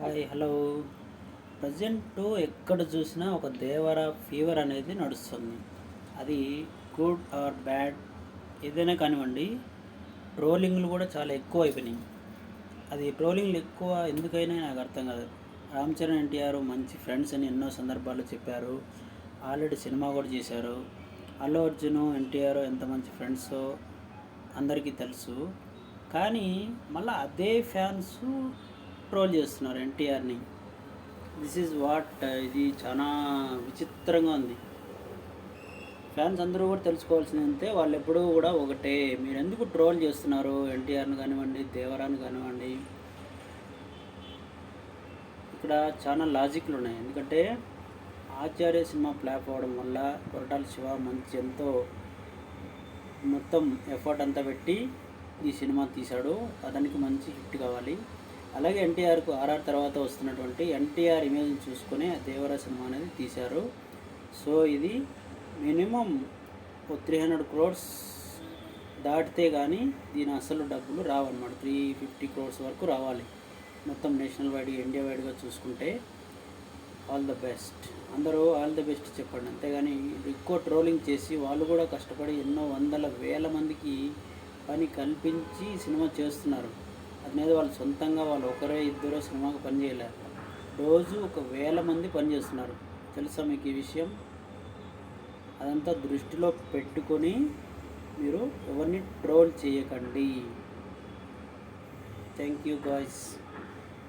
Hi hello. Present ఎక్కడ చూసినా ఒక దేవర ఫీవర్ అనేది నడుస్తుంది. అది గుడ్ ఆర్ బ్యాడ్ ఏదైనా కానివ్వండి, ట్రోలింగ్లు కూడా చాలా ఎక్కువ అయిపోయినాయి. అది ట్రోలింగ్లు ఎక్కువ ఎందుకైనా నాకు అర్థం కాదు. రామ్ చరణ్ ఎన్టీఆర్ మంచి ఫ్రెండ్స్ అని ఎన్నో సందర్భాల్లో చెప్పారు. ఆల్రెడీ సినిమా కూడా చేశారు. అల్లు అర్జున్ ఎన్టీఆర్ ఎంత మంచి ఫ్రెండ్సో అందరికీ తెలుసు. కానీ మళ్ళీ అదే ఫ్యాన్స్ ట్రోల్ చేస్తున్నారు ఎన్టీఆర్ని. దిస్ ఈజ్ వాట్ ఇది చాలా విచిత్రంగా ఉంది. ఫ్యాన్స్ అందరూ కూడా తెలుసుకోవాల్సిందంటే వాళ్ళు ఎప్పుడూ కూడా ఒకటే, మీరు ఎందుకు ట్రోల్ చేస్తున్నారు ఎన్టీఆర్ని కానివ్వండి, దేవరాని కానివ్వండి. ఇక్కడ చాలా లాజిక్లు ఉన్నాయి. ఎందుకంటే ఆచార్య సినిమా ఫ్లాప్ అవ్వడం వల్ల కొరటాల శివ మంచి ఎంతో మొత్తం ఎఫర్ట్ అంతా పెట్టి ఈ సినిమా తీశాడు. అతనికి మంచి హిట్ కావాలి. అలాగే ఎన్టీఆర్కు ఆర్ఆర్ తర్వాత వస్తున్నటువంటి ఎన్టీఆర్ ఇమేజ్ని చూసుకొని దేవరా సినిమా అనేది తీశారు. సో ఇది మినిమం 300 crores దాటితే కానీ దీని అసలు డబ్బులు రావన్నమాట. 350 crores వరకు రావాలి మొత్తం నేషనల్ వైడ్గా, ఇండియా వైడ్గా చూసుకుంటే. All the best. అందరూ ఆల్ ద బెస్ట్ చెప్పండి, అంతేగాని ఎక్కువ ట్రోలింగ్ చేసి వాళ్ళు కూడా కష్టపడి ఎన్నో వందల వేల మందికి పని కల్పించి సినిమా చేస్తున్నారు. అనేది వాళ్ళు సొంతంగా వాళ్ళు ఒకరే ఇద్దరు సినిమాకు పని చేయలేరు. రోజు 1,000 మంది పనిచేస్తున్నారు. తెలుసా మీకు ఈ విషయం? అదంతా దృష్టిలో పెట్టుకొని మీరు ఎవరిని ట్రోల్ చేయకండి. Thank you guys.